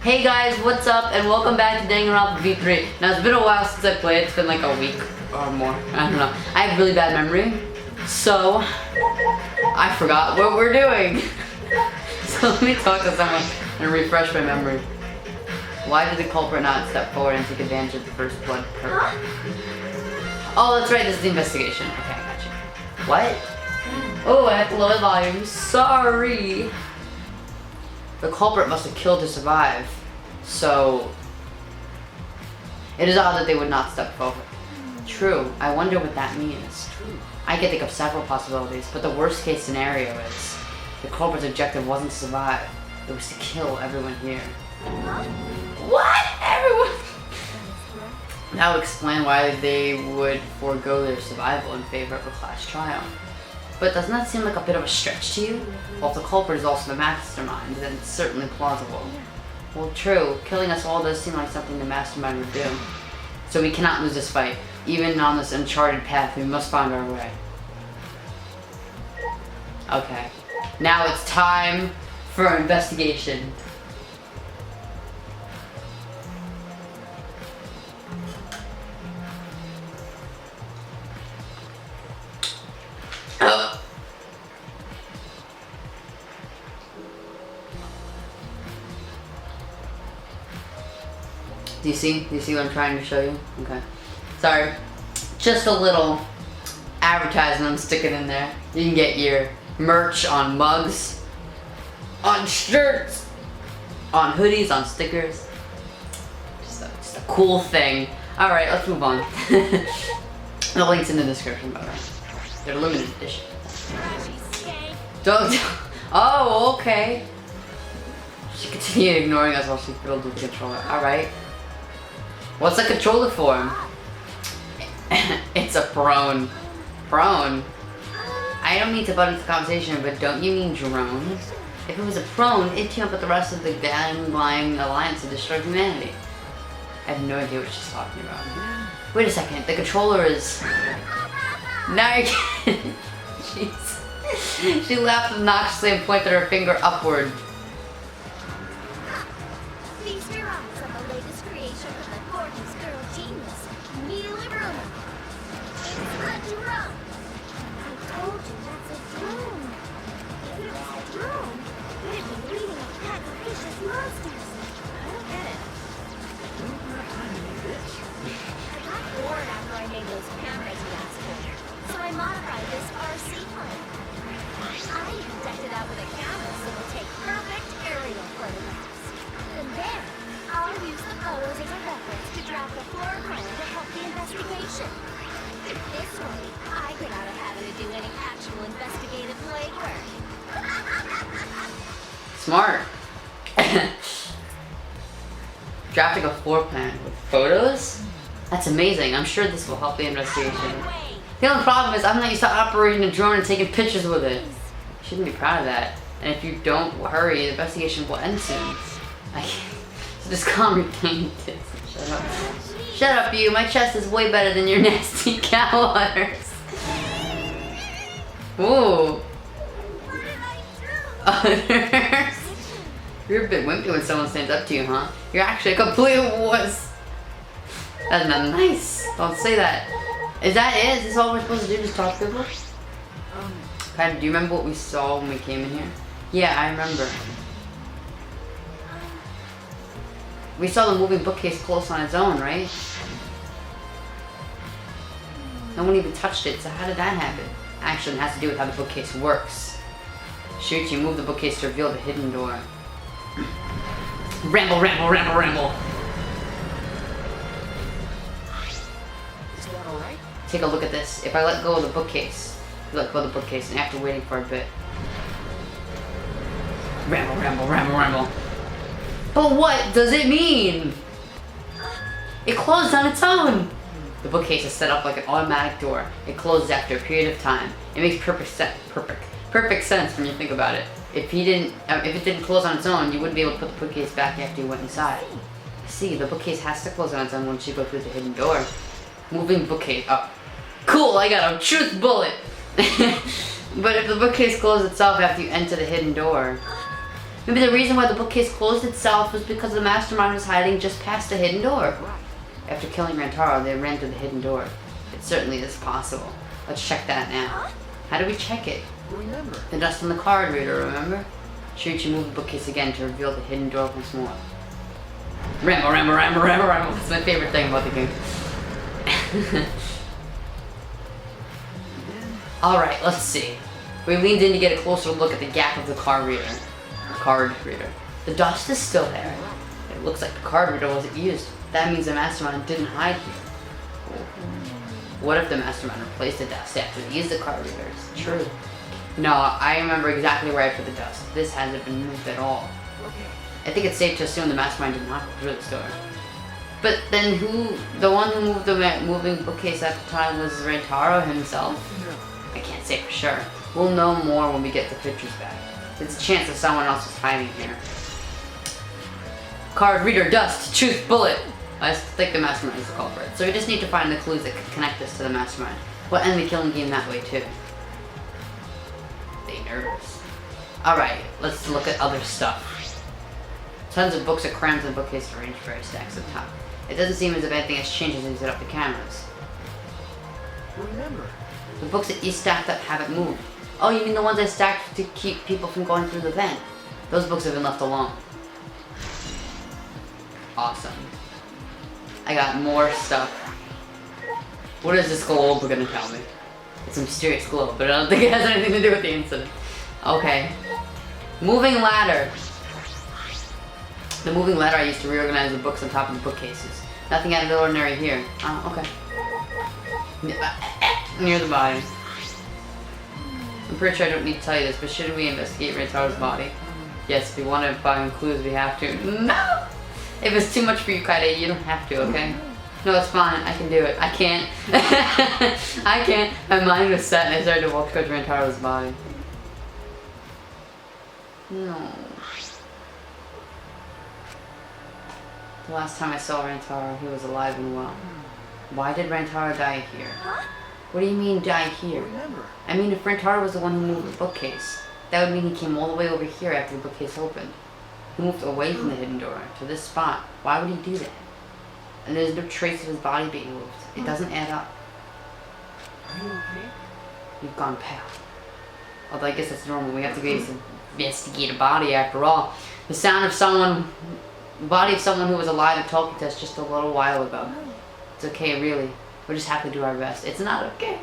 Hey guys, what's up? And welcome back to Danganronpa V3. Now it's been a while since I played. It's been like a week or more. I don't know. I have really bad memory, so I forgot what we're doing. So let me talk to someone and refresh my memory. Why did the culprit not step forward and take advantage of the first blood perk? Oh, that's right. This is the investigation. Okay, I got you. What? Oh, I have to lower the volume. Sorry. The culprit must have killed to survive, so it is odd that they would not step forward. True, I wonder what that means. I can think of several possibilities, but the worst case scenario is the culprit's objective wasn't to survive, it was to kill everyone here. What? Everyone? That would explain why they would forego their survival in favor of a class trial. But doesn't that seem like a bit of a stretch to you? Well, if the culprit is also the mastermind, then it's certainly plausible. Well, true. Killing us all does seem like something the mastermind would do. So we cannot lose this fight. Even on this uncharted path, we must find our way. Okay. Now it's time for our investigation. Do you see? Do you see what I'm trying to show you? Okay. Sorry. Just a little advertisement I'm sticking in there. You can get your merch on mugs, on shirts, on hoodies, on stickers. Just a cool thing. Alright, let's move on. The link's in the description, by the way. They're limited edition. Don't. Oh, okay. She continued ignoring us while she fiddled with the controller. Alright. What's the controller for? It's a prone. Prone? I don't mean to butt into the conversation, but don't you mean drone? If it was a prone, it'd team up with the rest of the gang-lying alliance to destroy humanity. I have no idea what she's talking about. Wait a second, the controller is... Now you're kidding. Jeez. She laughed obnoxiously and pointed her finger upward. This way, I get out of having to do any actual investigative legwork. Smart. Drafting a floor plan with photos? That's amazing. I'm sure this will help the investigation. The only problem is I'm not used to operating a drone and taking pictures with it. You shouldn't be proud of that. And if you don't hurry, the investigation will end soon. I can't. So just calm your pain. Shut up. Shut up, you. My chest is way better than your nasty calendars. Ooh. Others. You're a bit wimpy when someone stands up to you, huh? You're actually a complete wuss. That's not nice. Don't say that. Is that it? Is this all we're supposed to do? Just talk to people? Pat, do you remember what we saw when we came in here? Yeah, I remember. We saw the moving bookcase close on its own, right? No one even touched it, so how did that happen? Actually, it has to do with how the bookcase works. Shoot, you move the bookcase to reveal the hidden door. Ramble, ramble, ramble, ramble. Is that alright? Take a look at this. If I let go of the bookcase, and after waiting for a bit. Ramble, ramble, ramble, ramble. But what does it mean? It closed on its own. The bookcase is set up like an automatic door. It closes after a period of time. It makes perfect sense when you think about it. If it didn't close on its own, you wouldn't be able to put the bookcase back after you went inside. See, the bookcase has to close on its own once you go through the hidden door. Moving bookcase up. Cool, I got a truth bullet. But if the bookcase closes itself after you enter the hidden door, Maybe the reason why the bookcase closed itself was because the mastermind was hiding just past the hidden door. After killing Rantaro, they ran to the hidden door. It certainly is possible. Let's check that now. How do we check it? Remember. The dust on the card reader, remember? Shuichi moved the bookcase again to reveal the hidden door once more. Rambo. That's my favorite thing about the game. Alright, let's see. We leaned in to get a closer look at the gap of the card reader. The dust is still there. It looks like the card reader wasn't used. That means the mastermind didn't hide here. What if the mastermind replaced the dust after they used the card reader? It's true. No, I remember exactly where I put the dust. This hasn't been moved at all. I think it's safe to assume the mastermind did not go through the store. But then the one who moved the moving bookcase at the time was Rantaro himself? I can't say for sure. We'll know more when we get the pictures back. There's a chance that someone else is hiding here. Card reader, dust, truth, bullet. I think the mastermind is the culprit. So we just need to find the clues that could connect us to the mastermind. We'll end the killing game that way too. They nervous. Alright, let's look at other stuff. Tons of books are crammed in the bookcase arranged various stacks at the top. It doesn't seem as if anything has changed as we set up the cameras. Remember. The books that you stacked up haven't moved. Oh, you mean the ones I stacked to keep people from going through the vent? Those books have been left alone. Awesome. I got more stuff. What is this globe gonna tell me? It's a mysterious globe, but I don't think it has anything to do with the incident. Okay. Moving ladder. The moving ladder I used to reorganize the books on top of the bookcases. Nothing out of the ordinary here. Oh, okay. Near the body. I'm pretty sure I don't need to tell you this, but shouldn't we investigate Rantaro's body? Yes, if we want to find clues, we have to. No! If it's too much for you, Kaide, you don't have to, okay? No, it's fine. I can do it. I can't. I can't. My mind was set and I started to walk towards Rantaro's body. No. The last time I saw Rantaro, he was alive and well. Why did Rantaro die here? What do you mean, die here? I mean, if Rantaro was the one who moved the bookcase, that would mean he came all the way over here after the bookcase opened. He moved away from the hidden door, to this spot. Why would he do that? And there's no trace of his body being moved. It doesn't add up. Are you okay? You've gone pale. Although I guess that's normal. We have to go investigate a body after all. The sound of someone, the body of someone who was alive and talking to us just a little while ago. It's okay, really. We'll just have to do our best. It's not okay.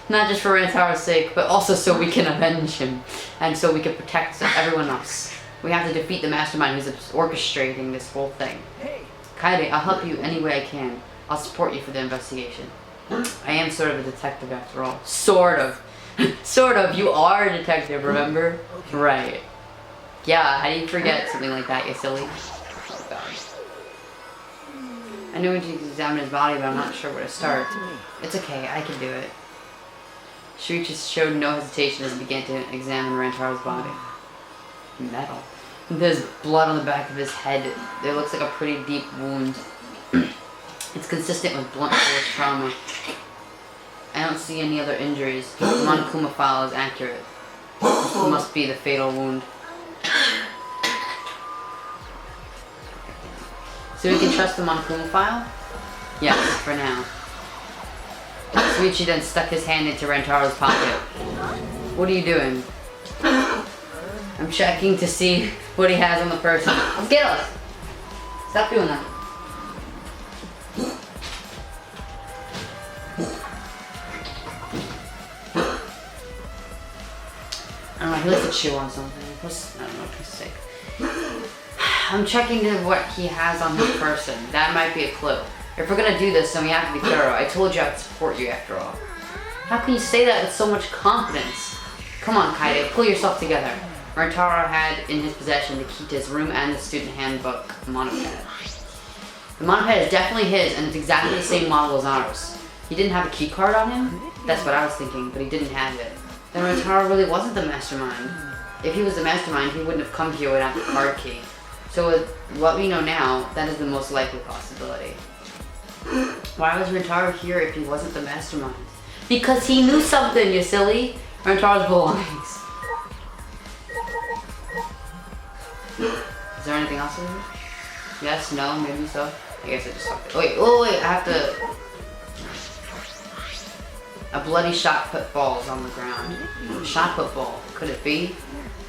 Not just for Rantaro's sake, but also so we can avenge him. And so we can protect everyone else. We have to defeat the mastermind who's orchestrating this whole thing. Hey. Kaide, I'll help you any way I can. I'll support you for the investigation. I am sort of a detective after all. Sort of. Sort of. You are a detective, remember? Okay. Right. Yeah, how do you forget something like that, you silly? Oh god. I knew we need to examine his body, but I'm not sure where to start. It's okay, I can do it. Shuichi showed no hesitation as he began to examine Rantaro's body. Metal. There's blood on the back of his head. There looks like a pretty deep wound. It's consistent with blunt force trauma. I don't see any other injuries. The Monokuma file is accurate. This must be the fatal wound. So we can trust the Monokuma file? Yes, for now. Shuichi then stuck his hand into Rantaro's pocket. What are you doing? I'm checking to see what he has on the person. Get us! Stop doing that. I don't know, he likes to chew on something. I don't know if he's sick. I'm checking to what he has on his person. That might be a clue. If we're gonna do this, then we have to be thorough. I told you I would support you after all. How can you say that with so much confidence? Come on, Kaide, pull yourself together. Rantaro had in his possession the key to his room and the student handbook monopad. The monopad is definitely his, and it's exactly the same model as ours. He didn't have a key card on him? That's what I was thinking, but he didn't have it. Then Rantaro really wasn't the mastermind. If he was the mastermind, he wouldn't have come here without the card key. So with what we know now, that is the most likely possibility. Why was Rantaro here if he wasn't the mastermind? Because he knew something, you silly! Rantaro's belongings. Is there anything else in here? Yes, no, maybe so. I guess I just talked. Wait, oh wait, I have to. A bloody shot put falls on the ground. Shot put fall. Could it be?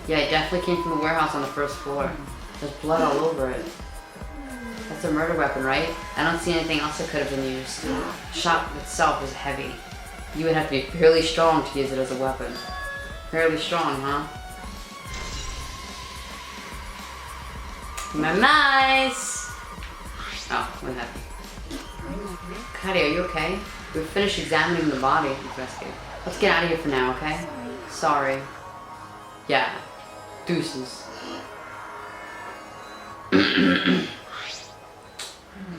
Yeah, it definitely came from the warehouse on the first floor. There's blood all over it. That's a murder weapon, right? I don't see anything else that could have been used. Shot itself is heavy. You would have to be fairly strong to use it as a weapon. Fairly strong, huh? Nice! Oh, what happened? Cuddy, are you okay? We've finished examining the body. Let's get out of here for now, okay? Sorry. Yeah. Deuces.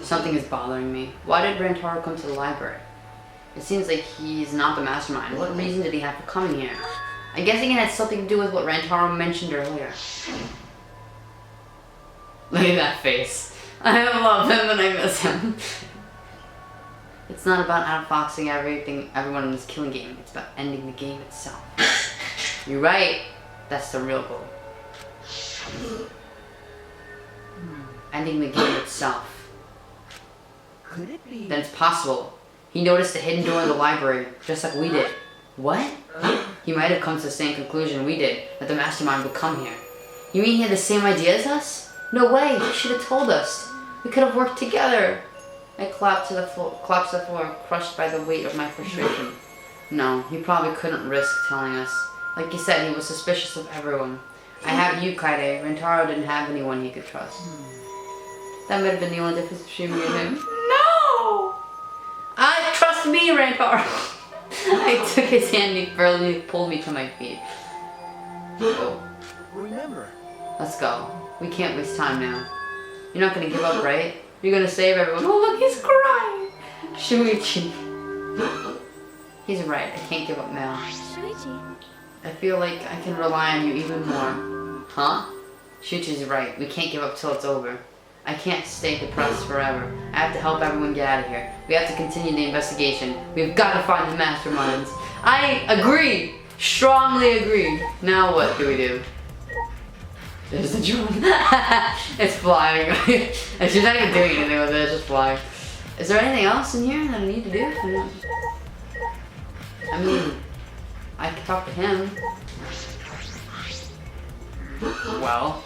Something is bothering me. Why did Rantaro come to the library? It seems like he's not the mastermind. What reason did he have for coming here? I'm guessing it had something to do with what Rantaro mentioned earlier. Look at that face. I love him and I miss him. It's not about outfoxing everyone in this killing game. It's about ending the game itself. You're right. That's the real goal. Ending the game itself. Could it be? Then it's possible. He noticed the hidden door in the library, just like we did. What? He might have come to the same conclusion we did, that the mastermind would come here. You mean he had the same idea as us? No way, he should have told us. We could have worked together. I collapsed to the floor, crushed by the weight of my frustration. No, he probably couldn't risk telling us. Like you said, he was suspicious of everyone. I have you, Kaide. Rantaro didn't have anyone he could trust. That might have been the only difference between me and him. No! I trust me, Rantaro! I took his hand and he barely pulled me to my feet. Oh. Remember. Let's go. We can't waste time now. You're not gonna give up, right? You're gonna save everyone. Oh look, he's crying! Shuichi. He's right, I can't give up now. Shuichi. I feel like I can rely on you even more. Huh? Shuichi's right, we can't give up till it's over. I can't stay depressed forever. I have to help everyone get out of here. We have to continue the investigation. We've got to find the masterminds. I agree! Strongly agree. Now what do we do? There's the drone. It's flying. And she's not even doing anything with it, it's just flying. Is there anything else in here that I need to do? I mean, I can talk to him. Well,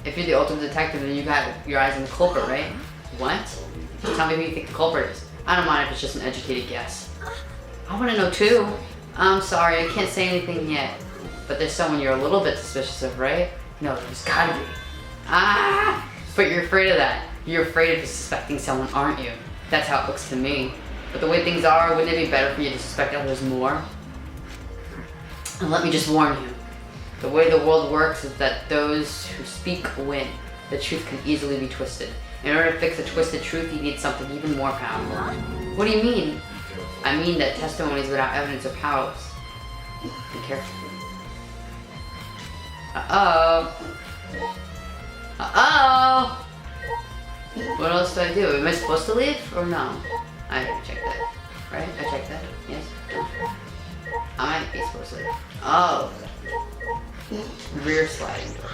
if you're the ultimate detective, then you got your eyes on the culprit, right? What? Tell me who you think the culprit is. I don't mind if it's just an educated guess. I want to know too. I'm sorry, I can't say anything yet. But there's someone you're a little bit suspicious of, right? No, there's gotta be. Ah! But you're afraid of that. You're afraid of suspecting someone, aren't you? That's how it looks to me. But the way things are, wouldn't it be better for you to suspect others more? And let me just warn you. The way the world works is that those who speak win. The truth can easily be twisted. In order to fix a twisted truth, you need something even more powerful. What do you mean? I mean that testimonies without evidence are powerless. Be careful. Uh-oh. Uh-oh! What else do I do? Am I supposed to leave or no? I already checked that. Right? I checked that? Yes? No. I might be supposed to leave. Oh. Rear sliding door.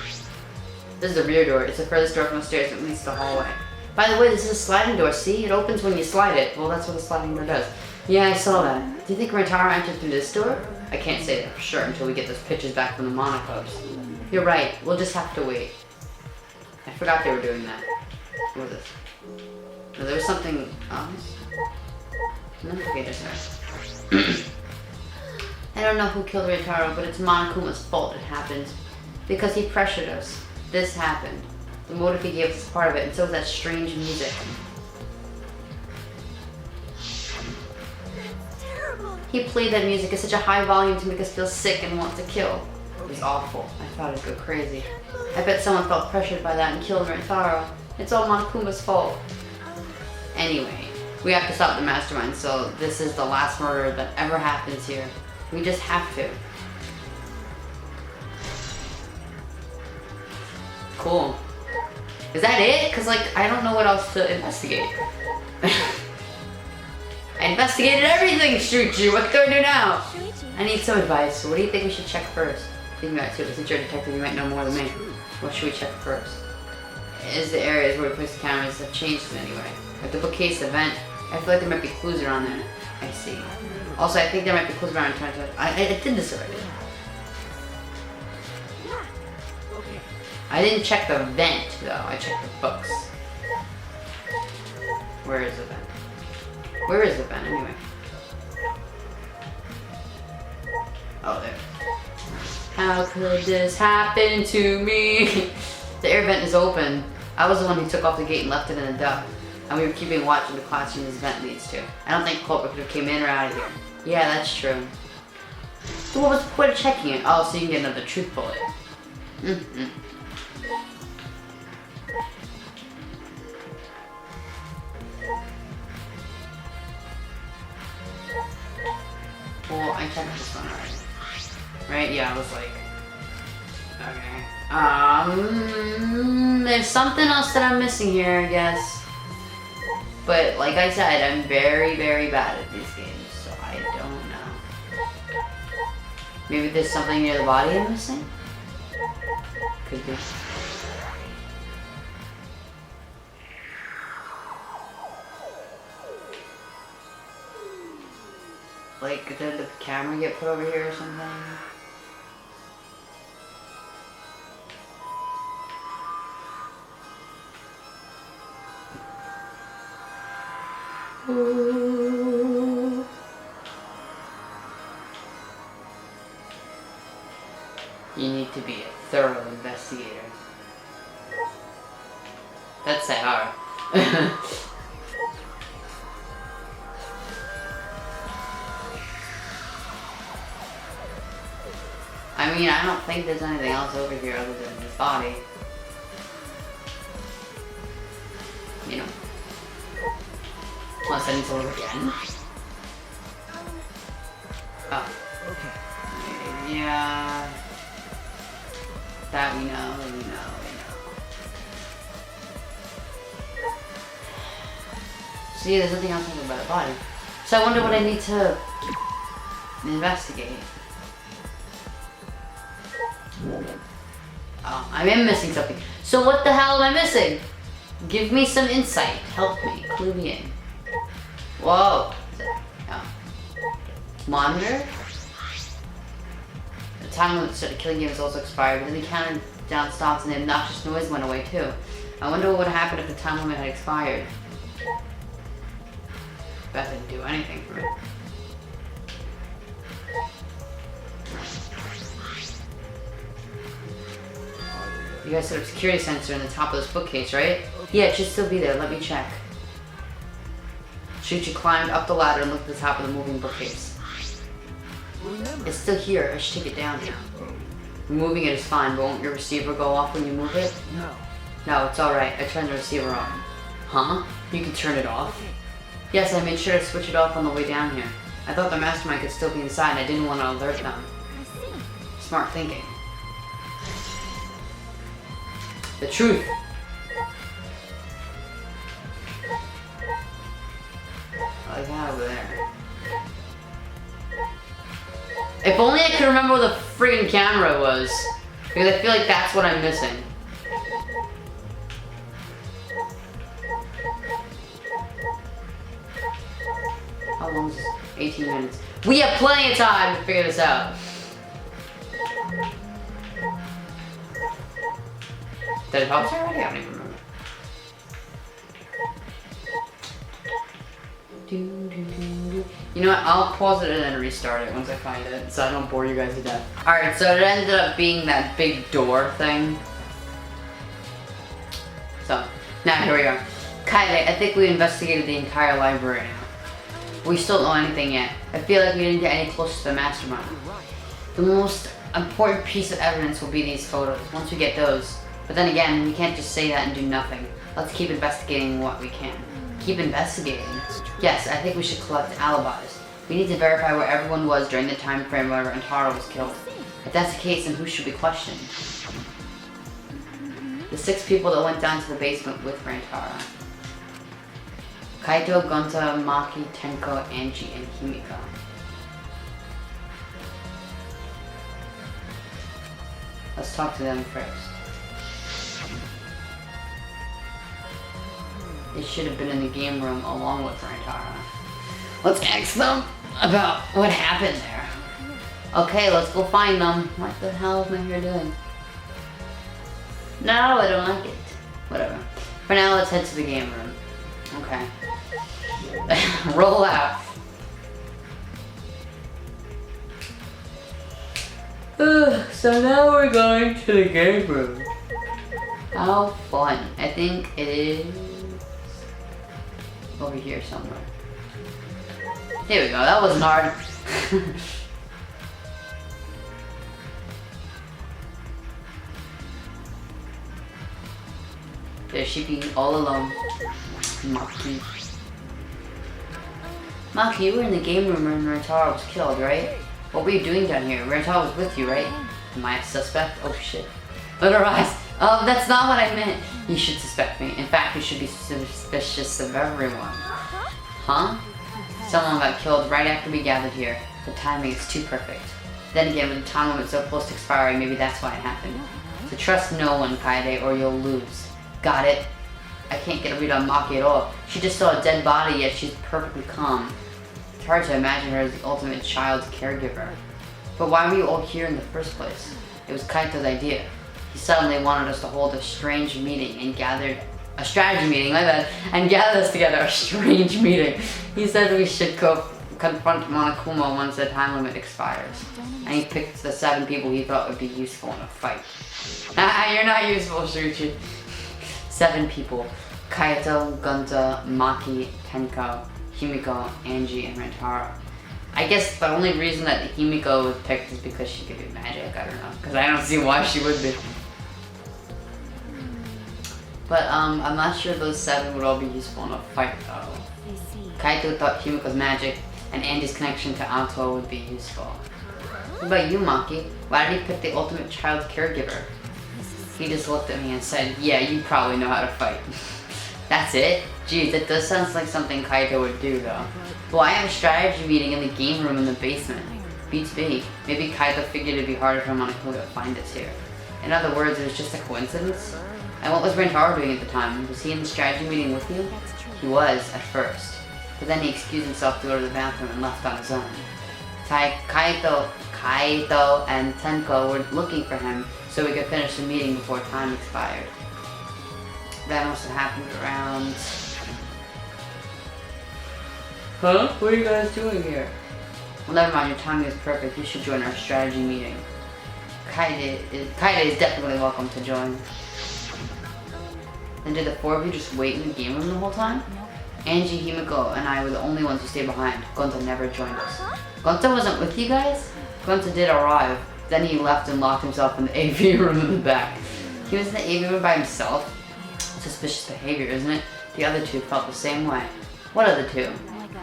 This is the rear door. It's the furthest door from the stairs that leads to the hallway. By the way, this is a sliding door. See? It opens when you slide it. Well, that's what a sliding door does. Yeah, I saw that. Do you think Rantaro entered through this door? I can't say that for sure until we get those pictures back from the monoclubs. You're right. We'll just have to wait. I forgot they were doing that. What was this? No, there was something else. No? Okay, there's her. I don't know who killed Rantaro, but it's Monokuma's fault it happened. Because he pressured us. This happened. The motive he gave us is part of it, and so is that strange music. Terrible. He played that music at such a high volume to make us feel sick and want to kill. It was awful. I thought I'd go crazy. I bet someone felt pressured by that and killed Rantaro. It's all Monokuma's fault. Anyway, we have to stop the mastermind, so this is the last murder that ever happens here. We just have to. Cool. Is that it? Cause like, I don't know what else to investigate. I investigated everything, Shuichi. What do I do now? Shuichi. I need some advice. What do you think we should check first? Think about it too. Since you're a detective, you might know more than me. What should we check first? Is the areas where we place the cameras have changed in any way? Like the bookcase, the vent. I feel like there might be clues around there. I see. Also, I think there might be clues around time to. I did this already. Okay. I didn't check the vent though. I checked the books. Where is the vent? Where is the vent anyway? Oh, there. How could this happen to me? The air vent is open. I was the one who took off the gate and left it in the duct. And we were keeping watch in the classroom this vent leads to. I don't think culprit could have came in or out of here. Yeah, that's true. So what was the point of checking it? Oh, so you can get another truth bullet. Mm-hmm. Well, I checked this one already. Right? Yeah, I was like, okay. There's something else that I'm missing here, I guess. But like I said, I'm very, very bad at these games, so I don't know. Maybe there's something near the body I'm missing? Could be. Like, did the camera get put over here or something? Ooh. You need to be a thorough investigator. That's they are. I mean, I don't think there's anything else over here other than his body. You know. Unless I need to look again. Oh. Okay. Yeah. That we know. See, there's nothing else about the body. So I wonder what I need to investigate. Oh, I am missing something. So what the hell am I missing? Give me some insight. Help me. Clue me in. Whoa. Oh. Monitor? The time limit to start the killing game is also expired, but then the countdown stops and the obnoxious noise went away too. I wonder what would happen if the time limit had expired. That didn't do anything for me. You guys set up a security sensor in the top of this bookcase, right? Yeah, it should still be there. Let me check. Shuichi climbed up the ladder and looked at the top of the moving bookcase. Remember. It's still here. I should take it down now. Removing it is fine, but won't your receiver go off when you move it? No. No, it's alright. I turned the receiver on. Huh? You can turn it off? Yes, I made sure to switch it off on the way down here. I thought the mastermind could still be inside and I didn't want to alert them. I see. Smart thinking. The truth. Like that over there. If only I could remember where the friggin' camera was. Because I feel like that's what I'm missing. How long is this? 18 minutes. We have plenty of time to figure this out. Did it help already? I don't even remember. You know what? I'll pause it and then restart it once I find it, so I don't bore you guys to death. Alright, so it ended up being that big door thing. So, now here we are. Kaede, I think we investigated the entire library now. We still don't know anything yet. I feel like we didn't get any closer to the mastermind. The most important piece of evidence will be these photos, once we get those. But then again, we can't just say that and do nothing. Let's keep investigating what we can. Keep investigating? Yes, I think we should collect alibis. We need to verify where everyone was during the time frame where Rantaro was killed. If that's the case, then who should be questioned? The 6 people that went down to the basement with Rantaro. Kaito, Gonta, Maki, Tenko, Angie, and Himiko. Let's talk to them first. It should have been in the game room along with Rantara. Let's ask them about what happened there. Okay, let's go find them. What the hell is my hair doing? No, I don't like it. Whatever. For now, let's head to the game room. Okay. Roll out. So now we're going to the game room. How fun. I think it is over here somewhere. There we go, that wasn't hard. There she be all alone. Maki. Maki, you were in the game room when Rantara was killed, right? What were you doing down here? Rantara was with you, right? Am I a suspect? Oh shit. Look at her eyes. Oh, that's not what I meant. You should suspect me. In fact, you should be suspicious of everyone. Huh? Someone got killed right after we gathered here. The timing is too perfect. Then again, with the time limit so close to expiring, maybe that's why it happened. So trust no one, Kaede, or you'll lose. Got it? I can't get a read on Maki at all. She just saw a dead body, yet she's perfectly calm. It's hard to imagine her as the ultimate child's caregiver. But why were you all here in the first place? It was Kaito's idea. He suddenly wanted us to hold a strange meeting and gathered a strategy meeting, my bad, and gather us together, a strange meeting. He said we should go confront Monokuma once the time limit expires. And he picked the 7 people he thought would be useful in a fight. You're not useful, Shuichi. 7 people. Kaito, Gunta, Maki, Tenko, Himiko, Angie, and Rantara. I guess the only reason that Himiko was picked is because she could be magic, I don't know. Because I don't see why she would be. But I'm not sure those 7 would all be useful in a fight though. Kaito thought Himiko's magic and Andy's connection to Ato would be useful. What about you, Maki? Why did he pick the ultimate child caregiver? He just looked at me and said, yeah, you probably know how to fight. That's it? Geez, that does sound like something Kaito would do though. Well, I have a strategy meeting in the game room in the basement. Beats me. Maybe Kaito figured it'd be harder for Monokuma to find us here. In other words, it was just a coincidence? And what was Rantaro doing at the time? Was he in the strategy meeting with you? He was, at first. But then he excused himself to go to the bathroom and left on his own. Kaito and Tenko were looking for him so we could finish the meeting before time expired. That must have happened around... Huh? What are you guys doing here? Well, never mind, your timing is perfect. You should join our strategy meeting. Kaede is definitely welcome to join. And did the 4 of you just wait in the game room the whole time? Angie, Himiko, and I were the only ones who stayed behind. Gonta never joined us. Gonta wasn't with you guys? Gonta did arrive. Then he left and locked himself in the AV room in the back. He was in the AV room by himself? Suspicious behavior, isn't it? The other 2 felt the same way. What other 2?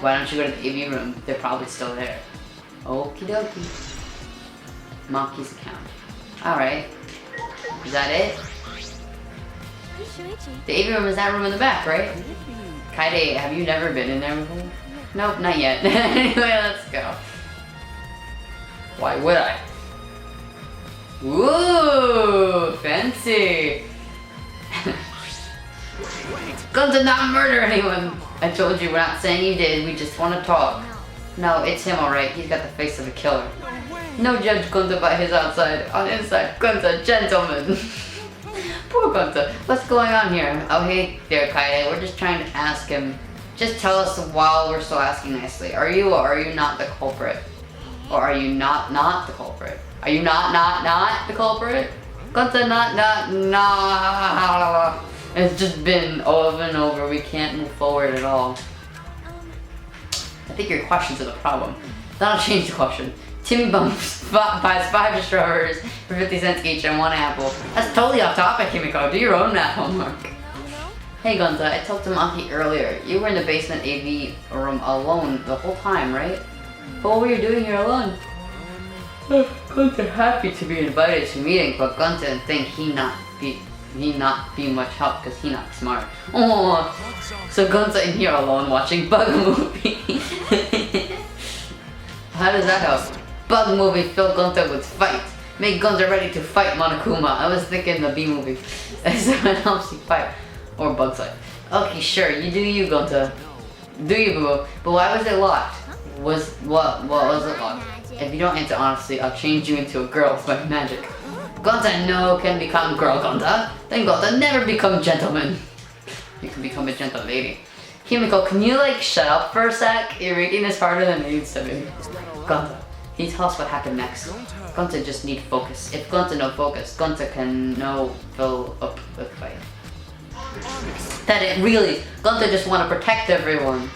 Why don't you go to the AV room? They're probably still there. Okie dokie. Maki's account. Alright. Is that it? The AV room is that room in the back, right? Kaede, have you never been in there before? Nope, not yet. Anyway, let's go. Why would I? Ooh, fancy. Come to not murder anyone. I told you we're not saying you did, we just want to talk. No, it's him alright, he's got the face of a killer. No judge Gunta by his outside, on inside, Gunta, gentleman. Poor Gunta, what's going on here? Oh hey there, Kaede, we're just trying to ask him. Just tell us while we're still asking nicely. Are you or are you not the culprit? Or are you not the culprit? Are you not the culprit? Gunta, not. It's just been over and over. We can't move forward at all. I think your questions are the problem. Then I'll change the question. Timmy buys 5 strawberries for 50 cents each and 1 apple. That's totally off topic, Himiko. Do your own math homework. Hey Gunta, I talked to Maki earlier. You were in the basement AV room alone the whole time, right? But what were you doing here alone? Gunta happy to be invited to meeting, but Gunta didn't think he not be much help because he not smart. Oh, so Gunta in here alone watching bug movie. How does that help? Bug movie filled Gunta with fight. Make Gunta ready to fight Monokuma. I was thinking the B movie. So it helps you fight. Or Bug's Life. Okay, sure, you do you, Gonta. Do you, boo? But why was it locked? What was it locked? If you don't answer honestly, I'll change you into a girl with my magic. Gonta no can become girl, Gonta. Then Gonta never become gentleman. You can become a gentle lady. Himiko, can you like shut up for a sec? You're making this harder than it needs to be. Gonta, can you tell us what happened next? Gonta just need focus. If Gonta no focus, Gonta can no fill up with fight. That it really, Gonta just want to protect everyone.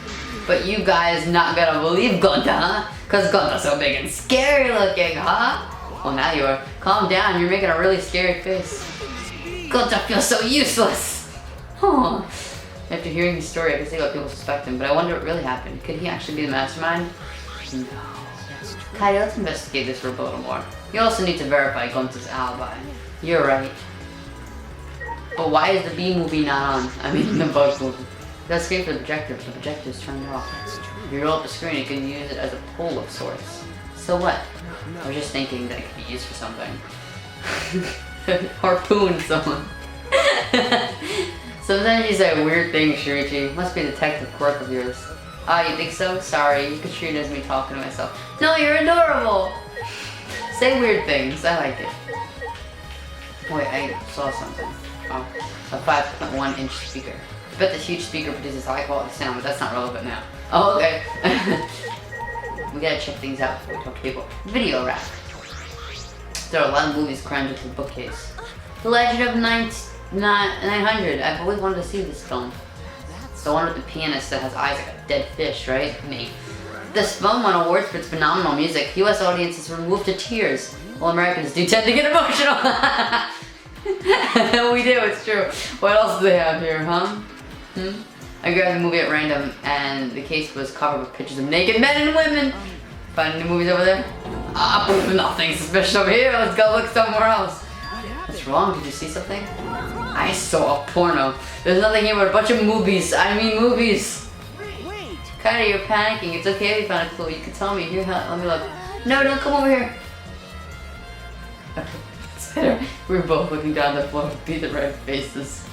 But you guys not gonna believe Gonta, huh? Cause Gonta's so big and scary looking, huh? Well now you are. Calm down, you're making a really scary face. Gonta feels so useless. Huh. After hearing his story, I can see what people suspect him, but I wonder what really happened. Could he actually be the mastermind? No. Kaede, let's investigate this for a little more. You also need to verify Gonta's alibi. You're right. But why is the B movie not on? I mean, the Bug movie. That's great for the projector, but the projector is turned off. If you roll up the screen, you can use it as a pole of sorts. So what? I was just thinking that it could be used for something. Harpoon someone. Sometimes you say weird things, Shuichi. Must be a detective quirk of yours. Ah, you think so? Sorry, you could treat it as me talking to myself. No, you're adorable! Say weird things, I like it. Wait, I saw something. Oh, a 5.1 inch speaker. I bet this huge speaker produces high quality sound, but that's not relevant now. Oh, okay. We gotta check things out before we talk to people. Video rack. There are a lot of movies crammed into the bookcase. The Legend of 900. I've always wanted to see this film. It's the one with the pianist that has eyes like a dead fish, right? Me. This film won awards for its phenomenal music. US audiences were moved to tears, while Americans do tend to get emotional. We do, it's true. What else do they have here, huh? I grabbed the movie at random, and the case was covered with pictures of naked men and women. Find any movies over there? Nothing suspicious over here. Let's go look somewhere else. What's wrong? Did you see something? I saw a porno. There's nothing here but a bunch of movies. I mean movies. Wait. Kaede, you're panicking. It's okay if you found a clue. You can tell me. Here, let me look. No, don't come over here. It's better. We were both looking down the floor with beat the red faces.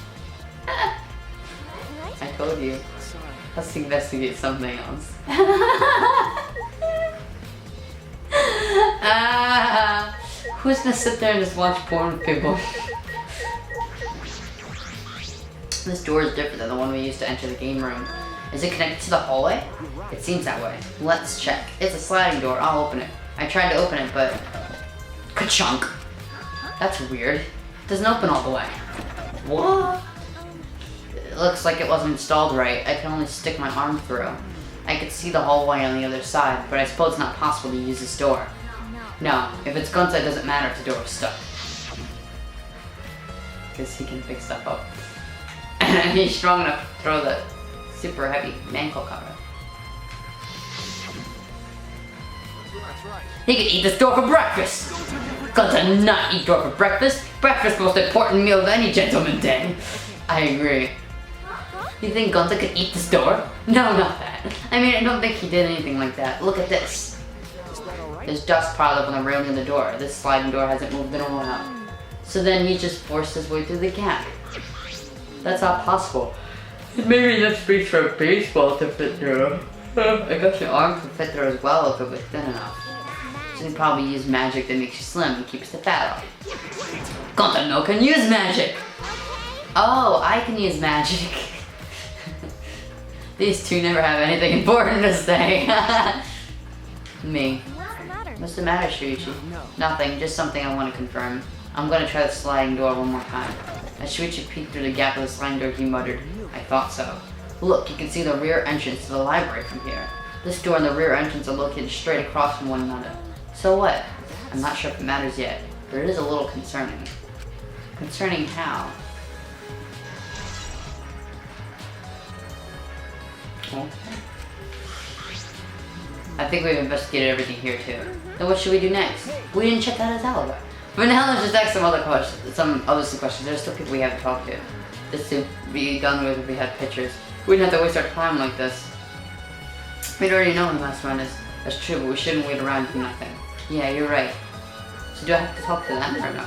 I told you. Let's investigate something else. Who's gonna sit there and just watch porn with people? This door is different than the one we used to enter the game room. Is it connected to the hallway? It seems that way. Let's check. It's a sliding door. I'll open it. I tried to open it, but... Ka-chunk! That's weird. It doesn't open all the way. What? It looks like it wasn't installed right. I can only stick my arm through. I could see the hallway on the other side, but I suppose it's not possible to use this door. No, if it's Gonta, it doesn't matter if the door is stuck. Because he can pick stuff up. And he's strong enough to throw the super heavy mantle cover. He could eat this door for breakfast! Gonta not eat door for breakfast! Breakfast most important meal of any gentleman day! I agree. You think Gonta could eat this door? No, not that. I mean, I don't think he did anything like that. Look at this. There's dust piled up on the railing of the door. This sliding door hasn't moved in a while. So then he just forced his way through the gap. That's not possible. Maybe that speaks for a baseball to fit through. I guess your arm could fit through as well if it was thin enough. So he probably used magic that makes you slim and keeps the fat off. Gonta no can use magic! Oh, I can use magic. These two never have anything important to say. Me. What's the matter, Shuichi? Nothing, just something I want to confirm. I'm gonna try the sliding door one more time. As Shuichi peeked through the gap of the sliding door, he muttered, I thought so. Look, you can see the rear entrance to the library from here. This door and the rear entrance are located straight across from one another. So what? I'm not sure if it matters yet, but it is a little concerning. Concerning how? Okay. I think we've investigated everything here too. Then what should we do next? We didn't check out his alibi. But now let's just ask some other questions. There's still people we have to talk to. This to be done with if we had pictures. We didn't have to waste our time like this. We'd already know who the mastermind is. That's true, but we shouldn't wait around and do nothing. Yeah, you're right. So do I have to talk to them or no?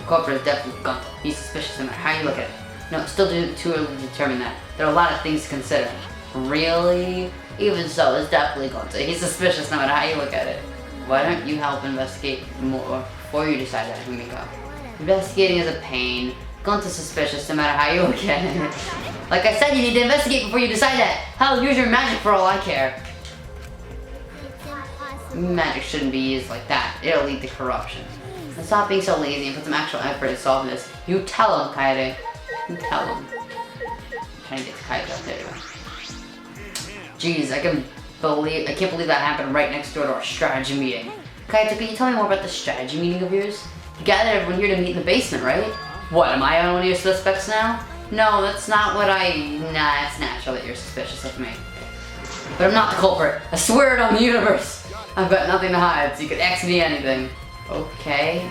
culprit is definitely Gonto. He's suspicious no matter how you look at it. No, it's still too early to determine that. There are a lot of things to consider. Really? Even so, it's definitely Gonto. He's suspicious no matter how you look at it. Why don't you help investigate more before you decide that, Himiko? Investigating is a pain. Gonto's suspicious no matter how you look at it. Like I said, you need to investigate before you decide that. Hell, use your magic for all I care. Magic shouldn't be used like that. It'll lead to corruption. And stop being so lazy and put some actual effort in solving this. You tell him, Kaede. You tell him. I'm trying to get to Kaede up there. Jeez, I can't believe that happened right next door to our strategy meeting. Kaito, can you tell me more about the strategy meeting of yours? You gathered everyone here to meet in the basement, right? What, am I one of your suspects now? No, that's not what Nah, it's natural that you're suspicious of me. But I'm not the culprit. I swear it on the universe. I've got nothing to hide, so you could ask me anything. Okay.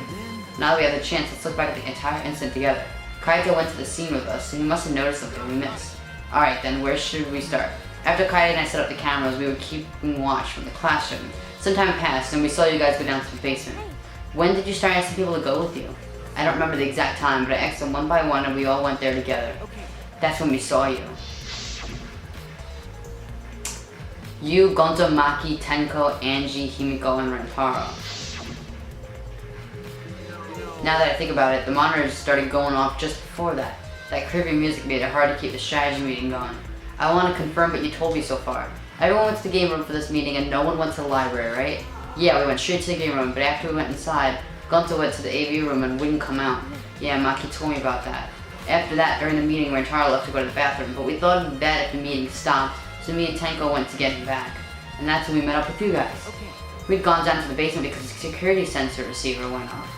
Now that we have the chance, let's look back at the entire incident together. Kaito went to the scene with us, and he must have noticed something we missed. Alright then, where should we start? After Kaito and I set up the cameras, we were keeping watch from the classroom. Some time passed, and we saw you guys go down to the basement. When did you start asking people to go with you? I don't remember the exact time, but I asked them one by one, and we all went there together. That's when we saw you. You, Gonto, Maki, Tenko, Angie, Himiko, and Rentaro. Now that I think about it, the monitors started going off just before that. That creepy music made it hard to keep the strategy meeting going. I want to confirm what you told me so far. Everyone went to the game room for this meeting and no one went to the library, right? Yeah, we went straight to the game room, but after we went inside, Gonto went to the AV room and wouldn't come out. Yeah, Maki told me about that. After that, during the meeting, Rentaro left to go to the bathroom, but we thought it would be bad if the meeting stopped, so me and Tenko went to get him back. And that's when we met up with you guys. We'd gone down to the basement because the security sensor receiver went off.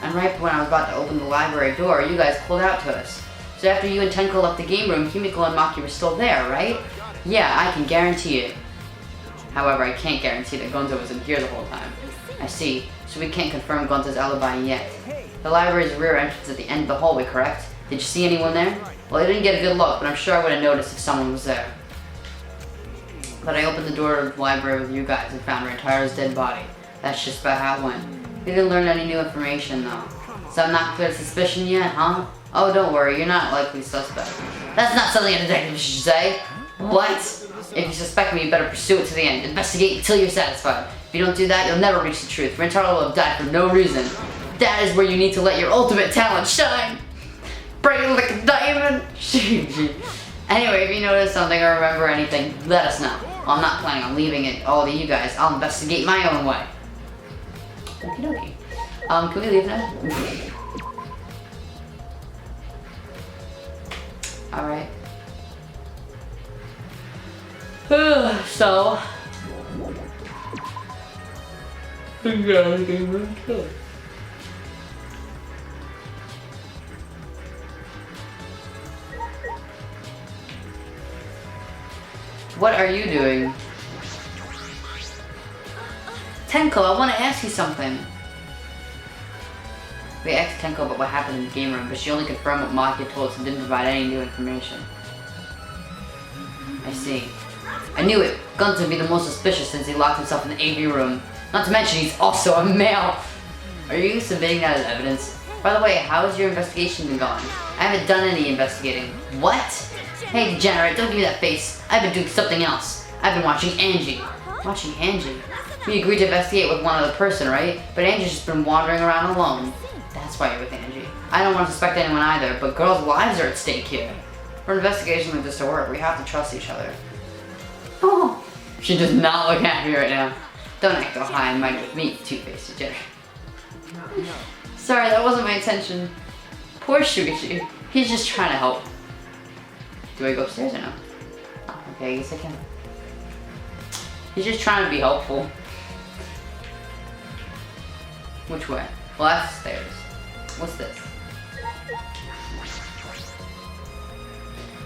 And right when I was about to open the library door, you guys pulled out to us. So after you and Tenko left the game room, Himiko and Maki were still there, right? Yeah, I can guarantee it. However, I can't guarantee that Gonzo wasn't here the whole time. I see, so we can't confirm Gonzo's alibi yet. The library's rear entrance at the end of the hallway, correct? Did you see anyone there? Well, I didn't get a good look, but I'm sure I would have noticed if someone was there. But I opened the door of the library with you guys and found Rentaro's dead body. That's just about how it went. We didn't learn any new information though. So I'm not clear to suspicion yet, huh? Oh, don't worry, you're not likely suspect. That's not something a detective should say. What? If you suspect me, you better pursue it to the end. Investigate until you're satisfied. If you don't do that, you'll never reach the truth. Rentaro will have died for no reason. That is where you need to let your ultimate talent shine. Bright like a diamond. Anyway, if you notice something or remember anything, let us know. I'm not planning on leaving it all to you guys. I'll investigate my own way. Okie dokie. Can we leave now? Alright. So. What are you doing? Tenko, I want to ask you something. We asked Tenko about what happened in the game room, but she only confirmed what Maki told us and didn't provide any new information. I see. I knew it. Gonzo would be the most suspicious since he locked himself in the AV room. Not to mention he's also a male. Are you submitting that as evidence? By the way, how has your investigation been going? I haven't done any investigating. What? Hey, degenerate, don't give me that face. I've been doing something else. I've been watching Angie. Watching Angie? We agreed to investigate with one other person, right? But Angie's just been wandering around alone. That's why you're with Angie. I don't want to suspect anyone either, but girls' lives are at stake here. For an investigation like this to work, we have to trust each other. Oh, she does not look happy right now. Don't act all high and mighty with me, two-faced degenerate. Sorry, that wasn't my intention. Poor Shuichi. He's just trying to help. Do I go upstairs or no? Oh, okay, I guess I can. He's just trying to be helpful. Which way? Well, that's stairs. What's this?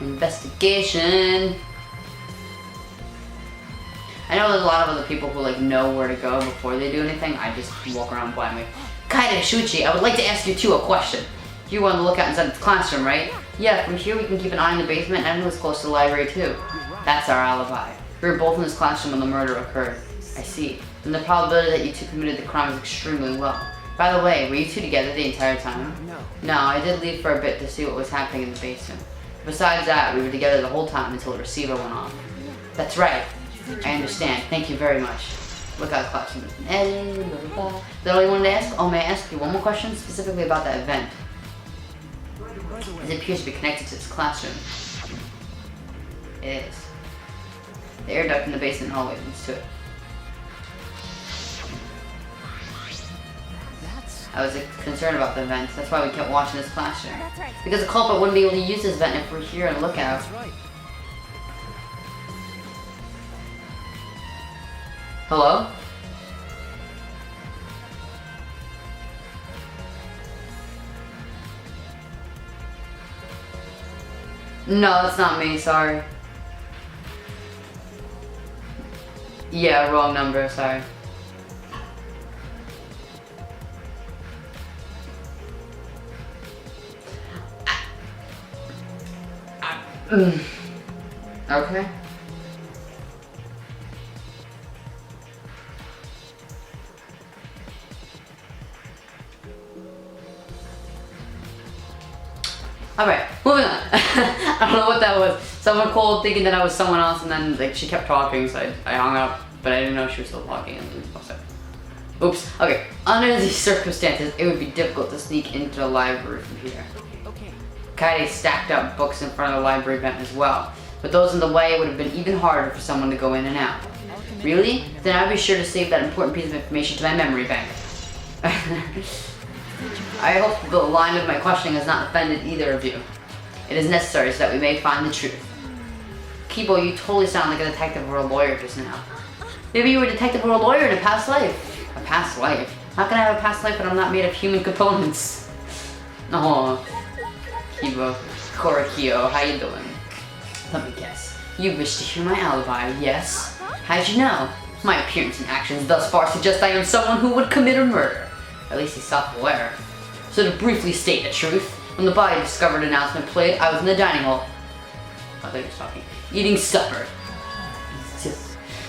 Investigation. I know there's a lot of other people who like know where to go before they do anything. I just walk around blindly. Kaede, Shuichi, I would like to ask you two a question. You were on the lookout inside the classroom, right? Yeah, from here we can keep an eye on the basement and it was close to the library too. That's our alibi. We were both in this classroom when the murder occurred. I see. Then the probability that you two committed the crime is extremely low. By the way, were you two together the entire time? No. No, I did leave for a bit to see what was happening in the basement. Besides that, we were together the whole time until the receiver went off. That's right. I understand. Thank you very much. Look out, classroom. Is that all you wanted to ask? Oh, may I ask you one more question specifically about that event? It appears to be connected to this classroom. It is. The air duct in the basement hallway leads to it. I was concerned about the event. That's why we kept watching this classroom. That's right. Because the culprit wouldn't be able to use this vent if we're here and look out. That's right. Hello? No, that's not me, sorry. Yeah, wrong number, sorry. Okay. Alright, moving on. I don't know what that was. Someone called thinking that I was someone else, and then like she kept talking, so I hung up, but I didn't know she was still talking. And oops. Okay. Under these circumstances, it would be difficult to sneak into the library from here. Okay. Kaede stacked up books in front of the library vent as well, but those in the way would have been even harder for someone to go in and out. Really? Then I'd be sure to save that important piece of information to my memory bank. I hope the line of my questioning has not offended either of you. It is necessary so that we may find the truth. Kibo, you totally sound like a detective or a lawyer just now. Maybe you were a detective or a lawyer in a past life. A past life? How can I have a past life when I'm not made of human components? Oh, Kibo, Korakio, how you doing? Let me guess. You wish to hear my alibi, yes? How'd you know? My appearance and actions thus far suggest I am someone who would commit a murder. At least he's self-aware. So to briefly state the truth, when the body discovered announcement played, I was in the dining hall. I thought he was talking. Eating supper.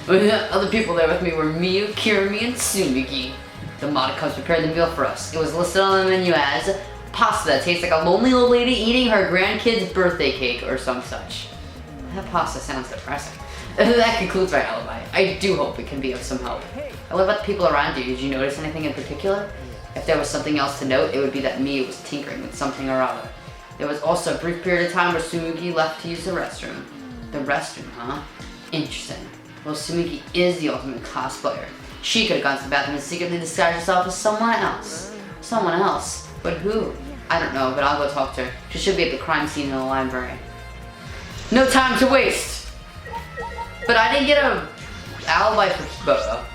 The other people there with me were Miyu, Kirimi, and Tsumugi. The Modicums prepared the meal for us. It was listed on the menu as pasta that tastes like a lonely old lady eating her grandkid's birthday cake or some such. That pasta sounds depressing. That concludes my alibi. I do hope it can be of some help. What about the people around you? Did you notice anything in particular? If there was something else to note, it would be that Miyu was tinkering with something or other. There was also a brief period of time where Tsumugi left to use the restroom. The restroom, huh? Interesting. Well, Tsumugi is the ultimate cosplayer. She could have gone to the bathroom and secretly disguised herself as someone else. Someone else? But who? I don't know, but I'll go talk to her. She should be at the crime scene in the library. No time to waste! But I didn't get a alibi for Kibo.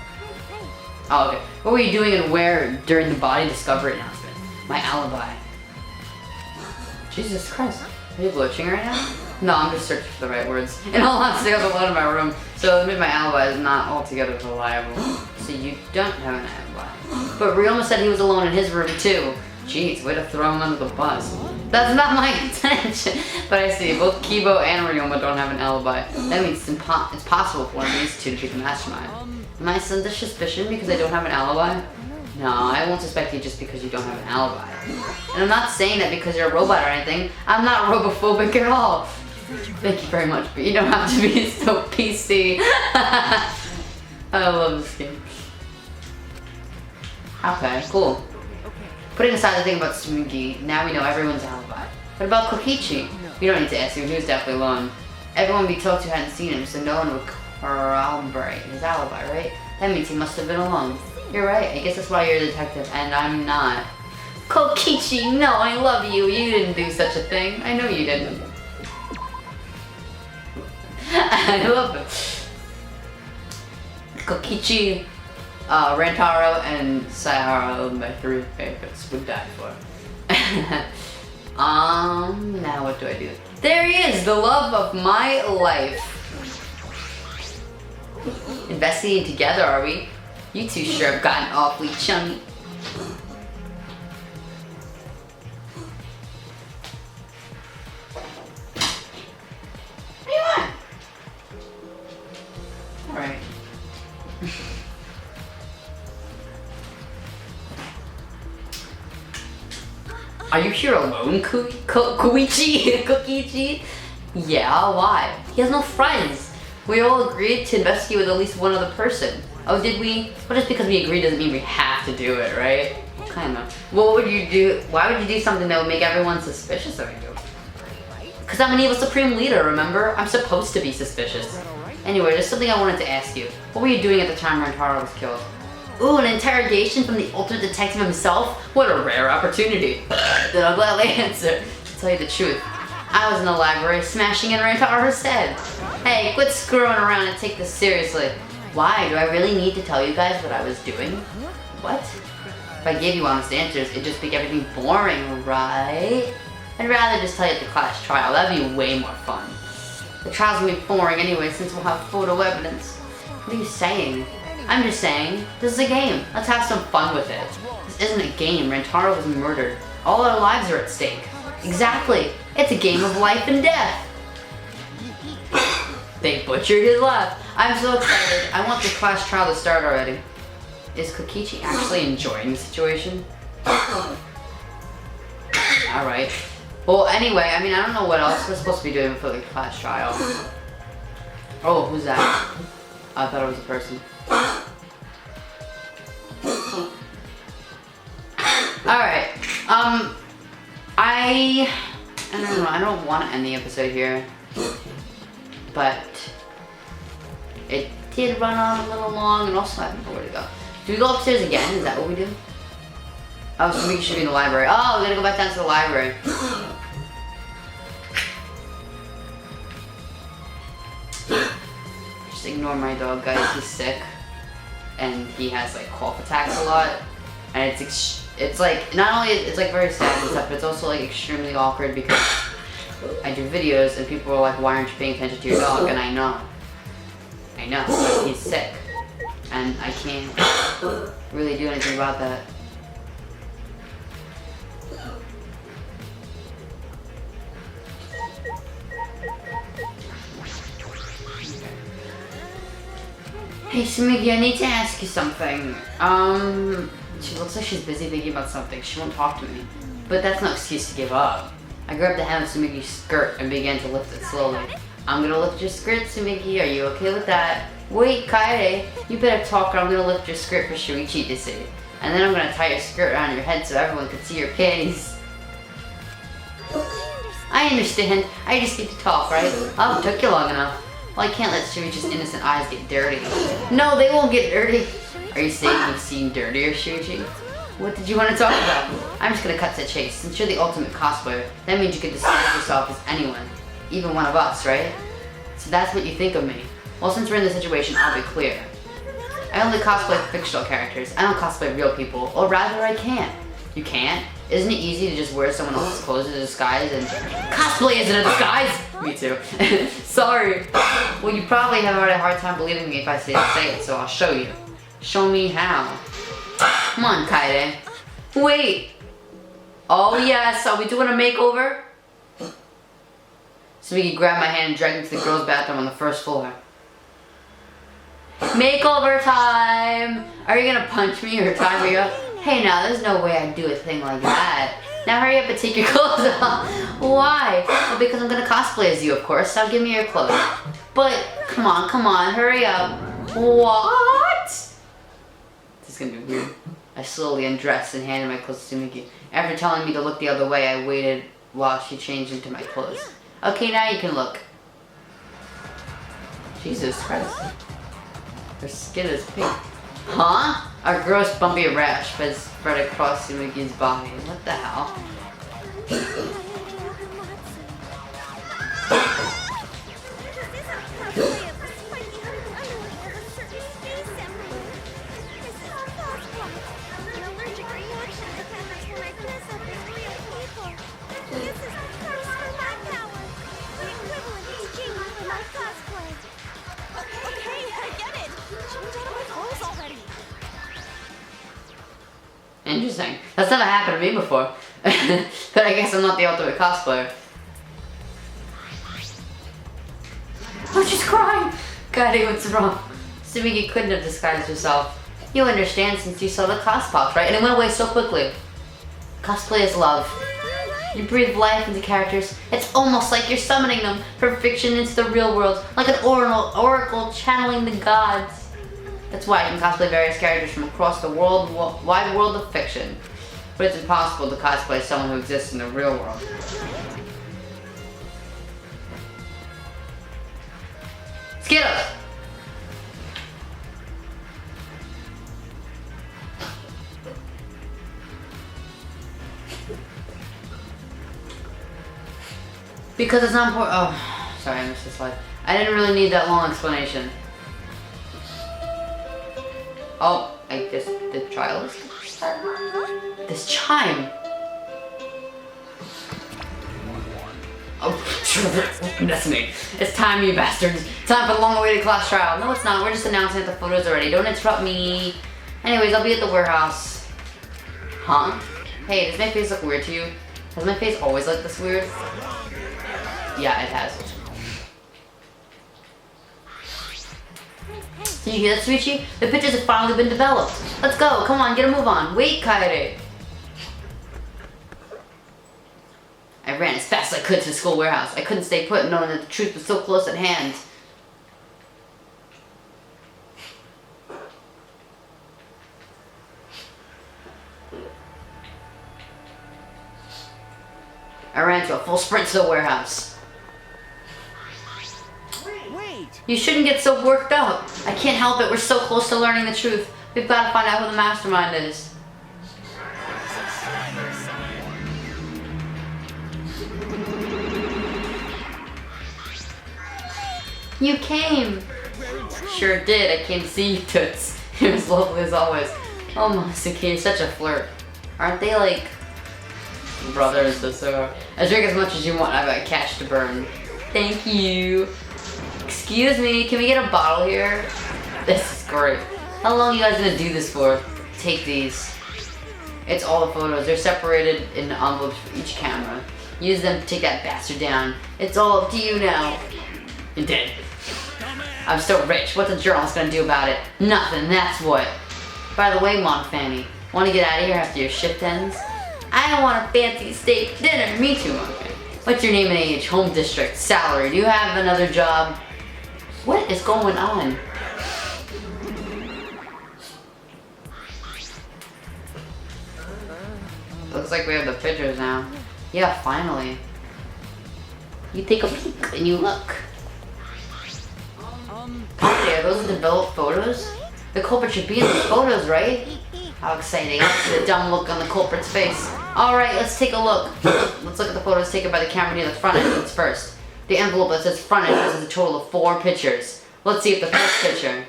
Oh, okay. What were you doing and where during the body discovery announcement? My alibi. Jesus Christ. Are you glitching right now? No, I'm just searching for the right words. In all honesty, I was alone in my room, so it made my alibi is not altogether reliable. So you don't have an alibi. But Ryoma said he was alone in his room too. Jeez, way to throw him under the bus. That's not my intention. But I see, both Kibo and Ryoma don't have an alibi. That means it's possible for one of these two to be the mastermind. Am I under suspicion because I don't have an alibi? No, I won't suspect you just because you don't have an alibi. And I'm not saying that because you're a robot or anything. I'm not robophobic at all. Thank you very much, but you don't have to be so PC. I love this game. Okay, cool. Putting aside the thing about Tsumugi, now we know everyone's alibi. What about Kokichi? We don't need to ask him, he was definitely alone. Everyone we talked to hadn't seen him, so no one would corroborate his alibi, right? That means he must have been alone. You're right, I guess that's why you're a detective, and I'm not. Kokichi, no, I love you. You didn't do such a thing. I know you didn't. I love it. Kokichi, Rantaro, and Sayara are my three favorites. Would die for. Now what do I do? There he is, the love of my life. Investigating together, are we? You two sure have gotten awfully chummy. What do you want? Alright. you here alone, Koichi? Kokichi? Yeah, why? He has no friends. We all agreed to investigate with at least one other person. Oh, did we? Well, just because we agreed doesn't mean we have to do it, right? Kinda. What would you do? Why would you do something that would make everyone suspicious of you? Because I'm an evil supreme leader, remember? I'm supposed to be suspicious. Anyway, there's something I wanted to ask you. What were you doing at the time Rentaro was killed? Ooh, an interrogation from the ultimate detective himself? What a rare opportunity. Then I'll gladly answer. To tell you the truth, I was in the library smashing in Rentaro's head. Hey, quit screwing around and take this seriously. Why? Do I really need to tell you guys what I was doing? What? If I gave you honest answers, it'd just make everything boring, right? I'd rather just tell you at the class trial. That'd be way more fun. The trial's gonna be boring anyway since we'll have photo evidence. What are you saying? I'm just saying, this is a game. Let's have some fun with it. This isn't a game. Rentaro was murdered. All our lives are at stake. Exactly. It's a game of life and death. They butchered his life. I'm so excited. I want the class trial to start already. Is Kokichi actually enjoying the situation? Alright. Well, anyway, I mean, I don't know what else we're supposed to be doing for the class trial. Oh, who's that? I thought it was a person. Alright. I don't know. I don't want to end the episode here. But it did run on a little long, and also I don't know where to go. Do we go upstairs again? Is that what we do? Oh, so we should be in the library. Oh, we gotta go back down to the library. Just ignore my dog, guys. He's sick, and he has like cough attacks a lot. And it's like not only it's like very sad and stuff, but it's also like extremely awkward because I do videos and people are like, "Why aren't you paying attention to your dog?" And I know, but he's sick, and I can't really do anything about that. Hey Sumigi, I need to ask you something. She looks like she's busy thinking about something. She won't talk to me. But that's no excuse to give up. I grabbed the hem of Sumigi's skirt and began to lift it slowly. I'm gonna lift your skirt, Sumigi. Are you okay with that? Wait, Kaede. You better talk or I'm gonna lift your skirt for Shuichi to see. And then I'm gonna tie your skirt around your head so everyone can see your panties. I understand. I just need to talk, right? Oh, it took you long enough. Well, I can't let Shuichi's innocent eyes get dirty. No, they won't get dirty. Are you saying you've seen dirtier, Shuichi? What did you want to talk about? I'm just gonna cut to the chase. Since you're the ultimate cosplayer, that means you can disguise yourself as anyone. Even one of us, right? So that's what you think of me. Well, since we're in this situation, I'll be clear. I only cosplay fictional characters. I don't cosplay real people. Or rather, I can't. You can't? Isn't it easy to just wear someone else's clothes as a disguise and... Cosplay isn't a disguise! Me too. Sorry. Well, you probably have had a hard time believing me if I say it, so I'll show you. Show me how. Come on, Kaede. Wait! Oh yes, are we doing a makeover? So we can grab my hand and drag me to the girls' bathroom on the first floor. Makeover time! Are you gonna punch me or tie me up? Hey now, there's no way I'd do a thing like that. Now hurry up and take your clothes off. Why? Well, because I'm gonna cosplay as you, of course. Now give me your clothes. But, come on, hurry up. What? This is gonna be weird. I slowly undressed and handed my clothes to Miki. After telling me to look the other way, I waited while she changed into my clothes. Okay, now you can look. Jesus Christ. Her skin is pink. Huh? A gross bumpy rash has spread across Sumigi's body. What the hell? Interesting. That's never happened to me before. But I guess I'm not the ultimate cosplayer. Oh, she's crying! God, what's wrong? Sumigi couldn't have disguised herself. You understand since you saw the cos pops, right? And it went away so quickly. Cosplay is love. You breathe life into characters. It's almost like you're summoning them from fiction into the real world, like an oracle channeling the gods. That's why I can cosplay various characters from across the wide world of fiction. But it's impossible to cosplay someone who exists in the real world. Skittles! Because it's not important. Oh, sorry, I missed this slide. I didn't really need that long explanation. Oh, I guess the trial is. This chime. Oh, that's me. It's time, you bastards. Time for the long-awaited class trial. No, it's not. We're just announcing that the photos already. Don't interrupt me. Anyways, I'll be at the warehouse. Huh? Hey, does my face look weird to you? Has my face always looked this weird? Yeah, it has. Did you hear that, Suichi? The pictures have finally been developed. Let's go. Come on, get a move on. Wait, Kaede. I ran as fast as I could to the school warehouse. I couldn't stay put knowing that the truth was so close at hand. I ran to a full sprint to the warehouse. Wait! You shouldn't get so worked up. I can't help it. We're so close to learning the truth. We've got to find out who the mastermind is. You came. Sure did. I came to see you, Toots. It was lovely as always. Oh, Masuki, you're such a flirt. Aren't they like brothers? So I drink as much as you want. I've got cash to burn. Thank you. Excuse me, can we get a bottle here? This is great. How long are you guys gonna do this for? Take these. It's all the photos. They're separated in envelopes for each camera. Use them to take that bastard down. It's all up to you now. You're dead. I'm still rich. What's a journalist gonna do about it? Nothing, that's what. By the way, Monfanny, wanna get out of here after your shift ends? I don't want a fancy steak dinner. Me too, Monfanny. What's your name and age, home district, salary? Do you have another job? What is going on? Looks like we have the pictures now. Yeah, finally. You take a peek and you look. Are those developed photos? The culprit should be in these photos, right? How exciting. The dumb look on the culprit's face. Alright, let's take a look. Let's look at the photos taken by the camera near the front entrance first. The envelope that says front entrance has a total of 4 pictures. Let's see if the first picture.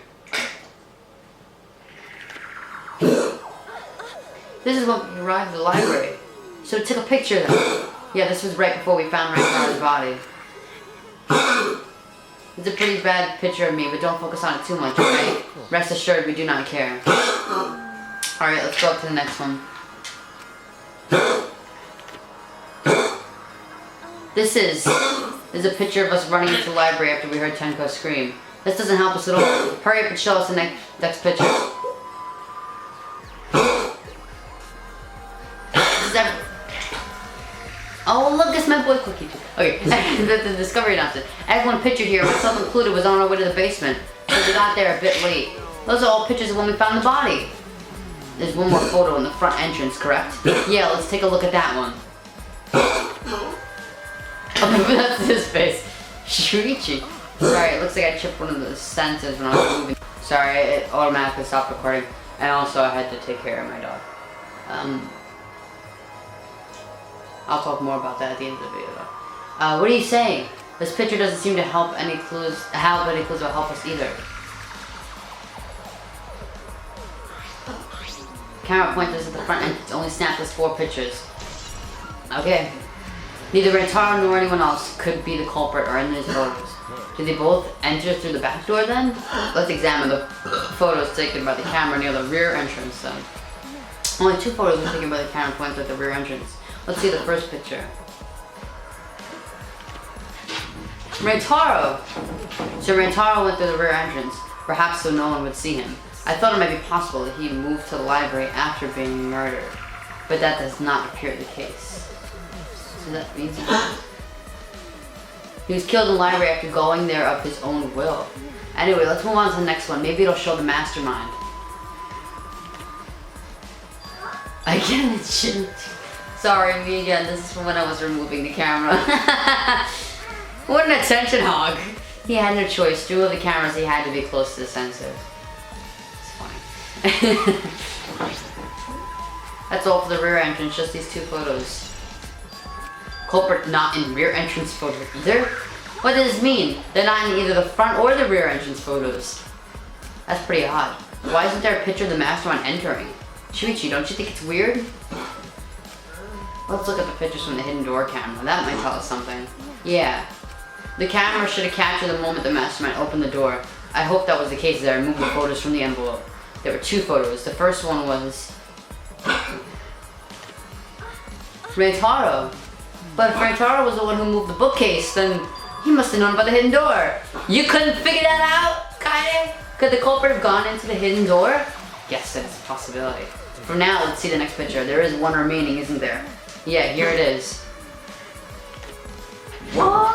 This is when we arrived at the library. So it took a picture of them. Yeah, this was right before we found Reinhardt's body. It's a pretty bad picture of me, but don't focus on it too much, okay? Rest assured, we do not care. Alright, let's go up to the next one. This is a picture of us running into the library after we heard Tenko scream. This doesn't help us at all. Hurry up and show us the next picture. Oh, look, it's my boy Cookie. Okay, the discovery announcement. Everyone pictured here, myself included, was on our way to the basement. So we got there a bit late. Those are all pictures of when we found the body. There's one more photo in the front entrance, correct? Yeah, let's take a look at that one. Oh, that's his face. Shuichi. Sorry, it looks like I chipped one of the sentences when I was moving. Sorry, it automatically stopped recording. And also, I had to take care of my dog. I'll talk more about that at the end of the video though. What are you saying? This picture doesn't seem to help any clues, will help us either. Camera pointers at the front entrance only snapped us 4 pictures. Okay. Neither Rentaro nor anyone else could be the culprit or in these photos. Did they both enter through the back door then? Let's examine the photos taken by the camera near the rear entrance then. Only 2 photos were taken by the camera pointed at the rear entrance. Let's see the first picture. Rentaro! So Rentaro went through the rear entrance, perhaps so no one would see him. I thought it might be possible that he moved to the library after being murdered, but that does not appear the case. So that means he was killed in the library after going there of his own will. Anyway, let's move on to the next one. Maybe it'll show the mastermind. Again, it shouldn't. Sorry, me again. This is from when I was removing the camera. What an attention hog. He had no choice. Due to the cameras, he had to be close to the sensor. It's funny. That's all for the rear entrance, just these two photos. Culprit not in rear entrance photo either? What does this mean? They're not in either the front or the rear entrance photos. That's pretty odd. Why isn't there a picture of the mastermind entering? Shuichi, don't you think it's weird? Let's look at the pictures from the hidden door camera. That might tell us something. Yeah. The camera should have captured the moment the mastermind opened the door. I hope that was the case as I removed the photos from the envelope. There were two photos. The first one was Rantaro. But if Rantaro was the one who moved the bookcase, then he must have known about the hidden door. You couldn't figure that out, Kaede? Could the culprit have gone into the hidden door? Yes, that's a possibility. For now, let's see the next picture. There is one remaining, isn't there? Yeah, here it is. What?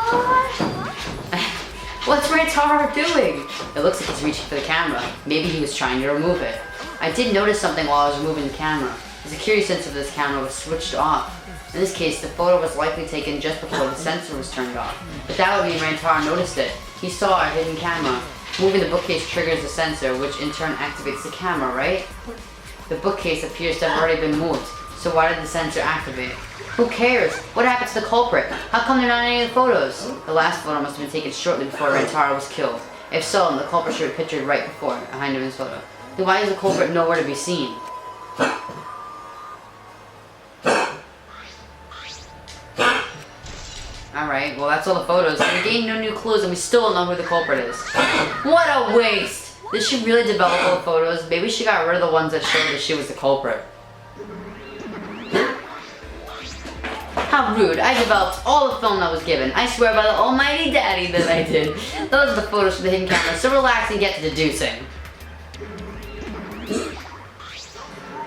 What's Rantaro doing? It looks like he's reaching for the camera. Maybe he was trying to remove it. I did notice something while I was removing the camera. The security sensor of this camera was switched off. In this case, the photo was likely taken just before the sensor was turned off. But that would mean Rantaro noticed it. He saw our hidden camera. Moving the bookcase triggers the sensor, which in turn activates the camera, right? The bookcase appears to have already been moved. So why did the sensor activate? Who cares? What happened to the culprit? How come they're not in any of the photos? The last photo must have been taken shortly before Rantaro was killed. If so, the culprit should be pictured right before, behind him in his photo. Then why is the culprit nowhere to be seen? Alright, well that's all the photos. We gained no new clues and we still don't know who the culprit is. What a waste! Did she really develop all the photos? Maybe she got rid of the ones that showed that she was the culprit. How rude. I developed all the film that was given. I swear by the almighty daddy that I did. Those are the photos from the hidden camera, so relax and get to deducing.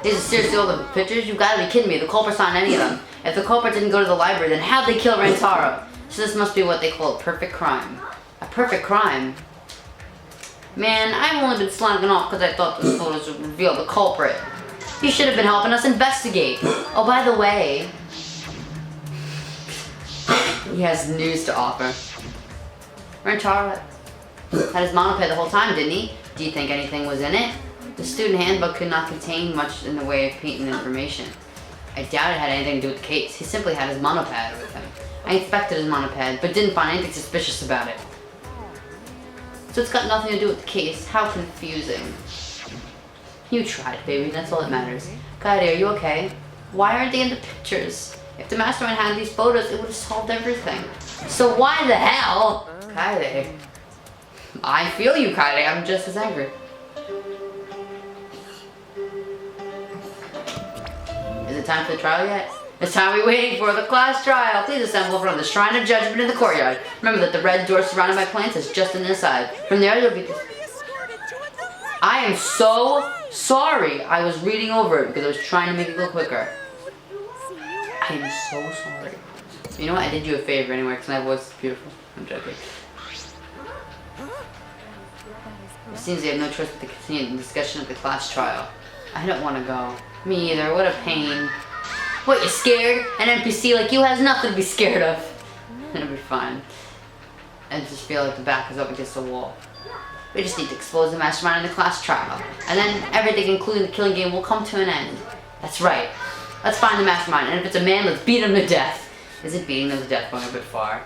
These are seriously all the pictures? You gotta be kidding me. The culprit's not in any of them. If the culprit didn't go to the library, then how'd they kill Rantaro? So this must be what they call a perfect crime. A perfect crime? Man, I've only been slacking off because I thought those photos would reveal the culprit. You should have been helping us investigate. Oh, by the way, he has news to offer. Rantaro had his monoped the whole time, didn't he? Do you think anything was in it? The student handbook could not contain much in the way of patent information. I doubt it had anything to do with the case. He simply had his monoped with him. I inspected his monoped, but didn't find anything suspicious about it. So it's got nothing to do with the case. How confusing. You tried, baby. That's all that matters. Kaede, are you okay? Why aren't they in the pictures? If the mastermind had these photos, it would have solved everything. So why the hell? Kaede. I feel you, Kaede. I'm just as angry. Is it time for the trial yet? It's time we're waiting for the class trial. Please assemble in front of the Shrine of Judgment in the courtyard. Remember that the red door surrounded by plants is just on this side. From there, you'll be... I am so sorry. I was reading over it because I was trying to make it go quicker. I am so sorry. You know what? I did you a favor anyway because my voice is beautiful. I'm joking. It seems they have no choice but to continue the discussion of the class trial. I don't want to go. Me either. What a pain. What, you're scared? An NPC like you has nothing to be scared of. It'll be fine. I just feel like the back is up against the wall. We just need to expose the mastermind in the class trial. And then everything, including the killing game, will come to an end. That's right. Let's find the mastermind. And if it's a man, let's beat him to death. Is it beating them to death going a bit far?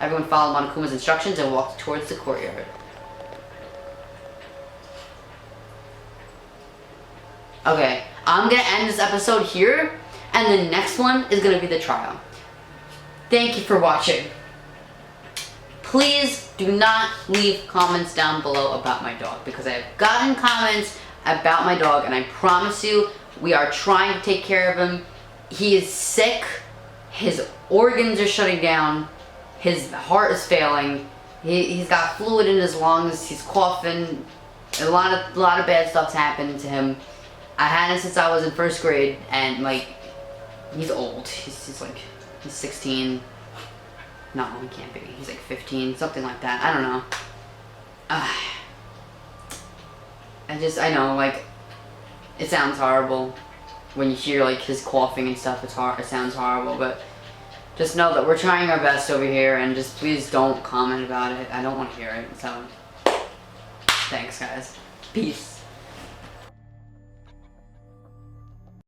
Everyone followed Monokuma's instructions and walked towards the courtyard. Okay, I'm gonna end this episode here, and the next one is gonna be the trial. Thank you for watching. Please do not leave comments down below about my dog, because I have gotten comments about my dog, and I promise you, we are trying to take care of him. He is sick, his organs are shutting down, his heart is failing, he's got fluid in his lungs, he's coughing, a lot of bad stuff's happened to him. I had him since I was in first grade, and like, He's old. He's like, he's 16. No, he can't be. He's like 15, something like that. I don't know. I know, like, it sounds horrible when you hear like his coughing and stuff. It sounds horrible, but just know that we're trying our best over here, and just please don't comment about it. I don't want to hear it. So, thanks, guys. Peace.